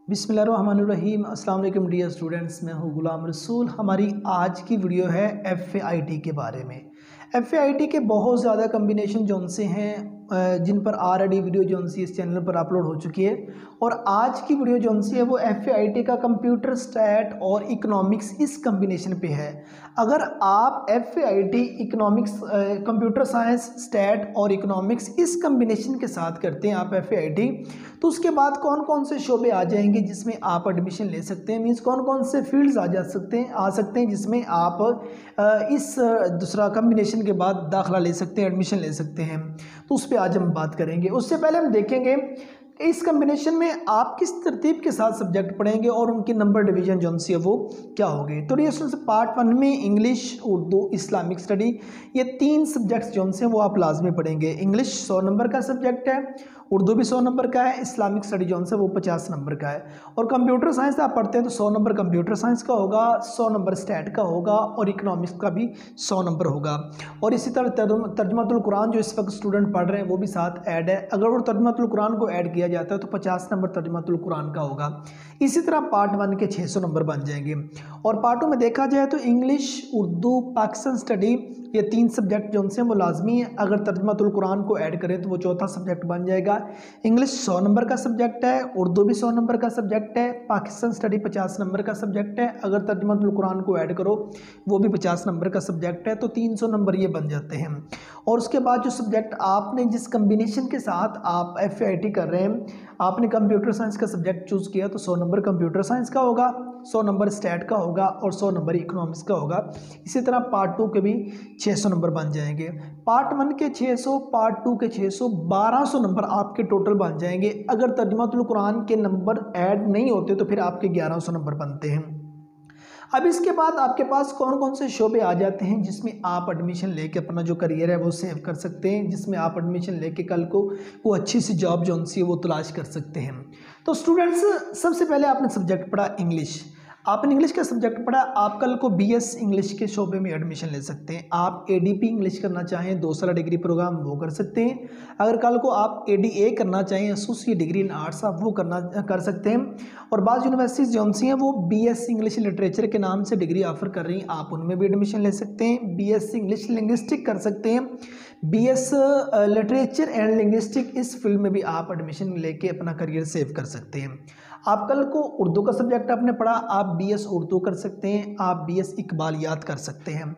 बिस्मिल्लाहिर्रहमानिर्रहीम। अस्सलाम वालेकुम डियर स्टूडेंट्स, मैं हूँ गुलाम रसूल। हमारी आज की वीडियो है FAIT के बारे में। FAIT के बहुत ज़्यादा कम्बिनेशन जोन से हैं जिन पर ऑलरेडी वीडियो जोन सी इस चैनल पर अपलोड हो चुकी है, और आज की वीडियो जोन सी है वो FAIT का कंप्यूटर स्टैट और इकोनॉमिक्स इस कम्बिनेशन पे है। अगर आप FAIT economics computer science stat और इकोनॉमिक्स इस कम्बिनेशन के साथ करते हैं आप FAIT, तो उसके बाद कौन कौन से शोबे आ जाएंगे जिसमें आप एडमिशन ले सकते हैं, मीन्स कौन कौन से फील्ड्स आ सकते हैं जिसमें आप इस दूसरा कम्बिनेशन के बाद दाखिला ले सकते हैं, एडमिशन ले सकते हैं। तो उस पर आज हम बात करेंगे। उससे पहले हम देखेंगे इस कम्बिनेशन में आप किस तरतीब के साथ सब्जेक्ट पढ़ेंगे और उनकी नंबर डिवीजन जो सी है वो क्या होगी। तो ये पार्ट 1 में इंग्लिश, उर्दू, इस्लामिक स्टडी, ये 3 सब्जेक्ट्स जो से वो आप लाजमी पढ़ेंगे। इंग्लिश 100 नंबर का सब्जेक्ट है, उर्दू भी 100 नंबर का है, इस्लामिक स्टडी जो से वो 50 नंबर का है, और कंप्यूटर साइंस आप पढ़ते हैं तो 100 नंबर कंप्यूटर साइंस का होगा, 100 नंबर स्टैट का होगा, और इकोनॉमिक्स का भी 100 नंबर होगा। और इसी तरह तर्जुमातुल कुरान जो इस वक्त स्टूडेंट पढ़ रहे हैं वो भी साथ ऐड है। अगर वो तर्जुमातुल कुरान को ऐड किया जाता है तो 50 नंबर तर्जुमातुल कुरान का होगा। इसी तरह पार्ट 1 के 600 नंबर बन जाएंगे। और पार्ट 2 में देखा जाए तो इंग्लिश, उर्दू, पाकिस्तान स्टडी, ये 3 सब्जेक्ट जो से वो लाजमी है। अगर तर्जुमातुल कुरान को ऐड करें तो वो चौथा सब्जेक्ट बन जाएगा। इंग्लिश 100 नंबर का सब्जेक्ट है, उर्दू भी 100 नंबर का सब्जेक्ट है, पाकिस्तान स्टडी 50 नंबर का सब्जेक्ट है। अगर तर्जुमातुल कुरान को ऐड करो वो भी 50 नंबर का सब्जेक्ट है, तो 300 नंबर ये बन जाते हैं। और उसके बाद जो सब्जेक्ट आपने जिस कम्बिनेशन के साथ आप FAIT कर रहे हैं, आपने कंप्यूटर साइंस का सब्जेक्ट चूज़ किया तो 100 नंबर कंप्यूटर साइंस का होगा, 100 नंबर स्टैट का होगा, और 100 नंबर इकोनॉमिक्स का होगा। इसी तरह पार्ट 2 के भी 600 नंबर बन जाएंगे। पार्ट 1 के 600, पार्ट 2 के 600, 1200 नंबर आपके टोटल बन जाएंगे। अगर तर्जुमातुल कुरान के नंबर ऐड नहीं होते तो फिर आपके 1100 नंबर बनते हैं। अब इसके बाद आपके पास कौन कौन से शोबे आ जाते हैं जिसमें आप एडमिशन लेके अपना जो करियर है वो सेव कर सकते हैं, जिसमें आप एडमिशन लेके कल को वो अच्छी सी जॉब जो सी है वो तलाश कर सकते हैं। तो स्टूडेंट्स, सबसे पहले आपने सब्जेक्ट पढ़ा इंग्लिश। आपने इंग्लिश का सब्जेक्ट पढ़ा, आप कल को BS इंग्लिश के शोबे में एडमिशन ले सकते हैं। आप ADP इंग्लिश करना चाहें, 2 साल डिग्री प्रोग्राम, वो कर सकते हैं। अगर कल को आप ADA करना चाहें, एसोसिएट डिग्री इन आर्ट्स, आप वो कर सकते हैं। और बाज़ यूनिवर्सिटीज़ जो सी हैं वो BS इंग्लिश लिटरेचर के नाम से डिग्री ऑफर कर रही हैं, आप उनमें भी एडमिशन ले सकते हैं। BS इंग्लिश लिंग्विस्टिक कर सकते हैं, BS लिटरेचर एंड लिंग्विस्टिक, इस फील्ड में भी आप एडमिशन लेके अपना करियर सेव कर सकते हैं। आप कल को उर्दू का सब्जेक्ट आपने पढ़ा, आप BS उर्दू कर सकते हैं, आप BS इकबालियात कर सकते हैं।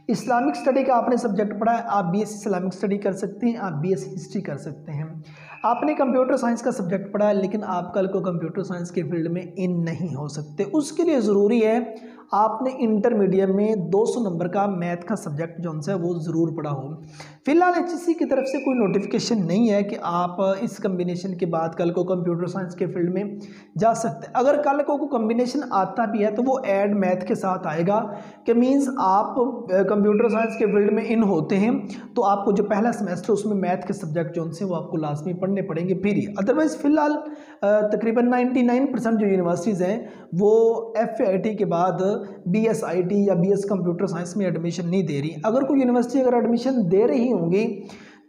इस्लामिक स्टडी का आपने सब्जेक्ट पढ़ा है, आप BS इस्लामिक स्टडी कर सकते हैं, आप BS हिस्ट्री कर सकते हैं। आपने कंप्यूटर साइंस का सब्जेक्ट पढ़ा है, लेकिन आप कल को कंप्यूटर साइंस के फील्ड में इन नहीं हो सकते। उसके लिए ज़रूरी है आपने इंटरमीडिएट में 200 नंबर का मैथ का सब्जेक्ट जो है वो ज़रूर पढ़ा हो। फिलहाल HSC की तरफ से कोई नोटिफिकेशन नहीं है कि आप इस कम्बिनेशन के बाद कल को कंप्यूटर साइंस के फील्ड में जा सकते हैं। अगर कल को कम्बिनेशन आता भी है तो वो ऐड मैथ के साथ आएगा, कि मीन्स आप कंप्यूटर साइंस के फील्ड में इन होते हैं तो आपको जो पहला सेमेस्टर उसमें मैथ के सब्जेक्ट जो से वो आपको लाजमी पढ़ने पड़ेंगे फिर ही। अदरवाइज़ फ़िलहाल तकरीबन 99% जो यूनिवर्सिटीज़ हैं वो FAIT के बाद BSIT या BS कंप्यूटर साइंस में एडमिशन नहीं दे रही। अगर कोई यूनिवर्सिटी अगर एडमिशन दे रही होंगी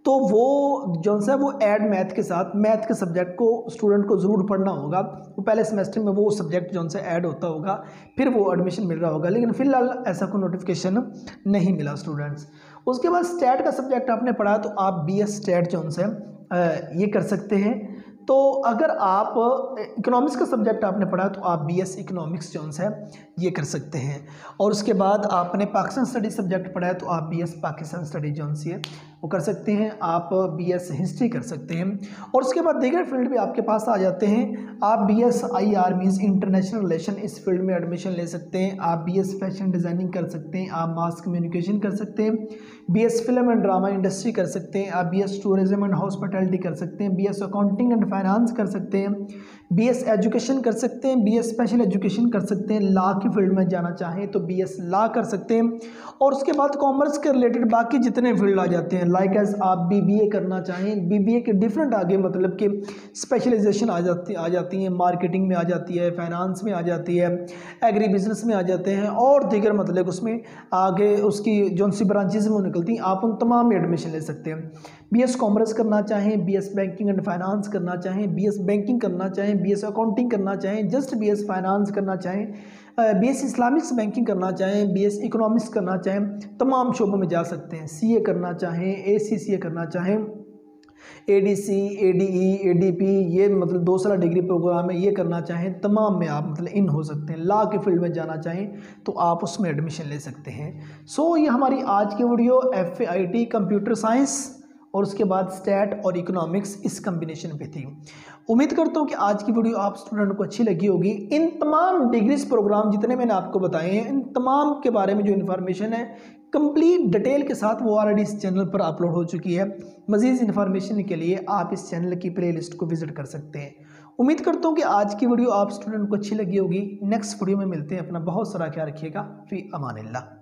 तो वो जो है वो ऐड मैथ के साथ मैथ के सब्जेक्ट को स्टूडेंट को ज़रूर पढ़ना होगा। तो पहले सेमेस्टर में वो सब्जेक्ट जो से ऐड होता होगा, फिर वो एडमिशन मिल रहा होगा, लेकिन फ़िलहाल ऐसा कोई नोटिफिकेशन नहीं मिला स्टूडेंट्स। उसके बाद स्टैट का सब्जेक्ट आपने पढ़ा तो आप BS स्टैट जो से ये कर सकते हैं। तो अगर आप इकोनॉमिक्स का सब्जेक्ट आपने पढ़ा तो आप BS इकोनॉमिक्स जो है ये कर सकते हैं। और उसके बाद आपने पाकिस्तान स्टडी सब्जेक्ट पढ़ा है तो आप BS पाकिस्तान स्टडी जो सी है वो कर सकते हैं। आप BS हिस्ट्री कर सकते हैं। और उसके बाद दीगर फील्ड भी आपके पास आ जाते हैं। आप BS IR means international relation, इस फील्ड में एडमिशन ले सकते हैं। आप BS फैशन डिज़ाइनिंग कर सकते हैं, आप मास कम्युनिकेशन कर सकते हैं, BS film and drama industry कर सकते हैं, आप BS टूरिज्म एंड हॉस्पिटैलिटी कर सकते हैं, BS अकाउंटिंग एंड फाइनेंस कर सकते हैं, BS एजुकेशन कर सकते हैं, BS स्पेशल एजुकेशन कर सकते हैं। लॉ की फील्ड में जाना चाहें तो BS लॉ कर सकते हैं। और उसके बाद कॉमर्स के रिलेटेड बाकी जितने फील्ड आ जाते हैं, लाइक एज आप बीबीए करना चाहें, बीबीए के डिफरेंट आगे मतलब कि स्पेशलाइजेशन आ जाती हैं, मार्केटिंग में आ जाती है, फाइनेंस में आ जाती है, एग्री बिजनेस में आ जाते हैं और दीगर मतलब उसमें आगे उसकी जो सी ब्रांचेज में वो निकलती हैं, आप उन तमाम में एडमिशन ले सकते हैं। बीएस कॉमर्स करना चाहें, बीएस बैंकिंग एंड फाइनेंस करना चाहें, बीएस बैंकिंग करना चाहें, बीएस अकाउंटिंग करना चाहें, जस्ट बीएस फाइनेंस करना चाहें, बीएस इस्लामिक्स बैंकिंग करना चाहें, बीएस इकोनॉमिक्स करना चाहें, तमाम शोबों में जा सकते हैं। सीए करना चाहें, एसीसीए करना चाहें, एडीसी, एडीई, एडीपी, ये मतलब 2 साल डिग्री प्रोग्राम है, ये करना चाहें, तमाम में आप मतलब इन हो सकते हैं। लॉ के फील्ड में जाना चाहें तो आप उसमें एडमिशन ले सकते हैं। सो ये हमारी आज की वीडियो FAIT कंप्यूटर साइंस और उसके बाद स्टैट और इकोनॉमिक्स इस कम्बिनेशन पे थी। उम्मीद करता हूँ कि आज की वीडियो आप स्टूडेंट को अच्छी लगी होगी। इन तमाम डिग्रीज प्रोग्राम जितने मैंने आपको बताए हैं, इन तमाम के बारे में जो इन्फॉर्मेशन है कंप्लीट डिटेल के साथ वो ऑलरेडी इस चैनल पर अपलोड हो चुकी है। मज़ीद इन्फॉर्मेशन के लिए आप इस चैनल की प्लेलिस्ट को विजिट कर सकते हैं। उम्मीद करता हूँ कि आज की वीडियो आप स्टूडेंट को अच्छी लगी होगी। नेक्स्ट वीडियो में मिलते हैं। अपना बहुत सारा ख्याल रखिएगा। फी अमानिल्लाह।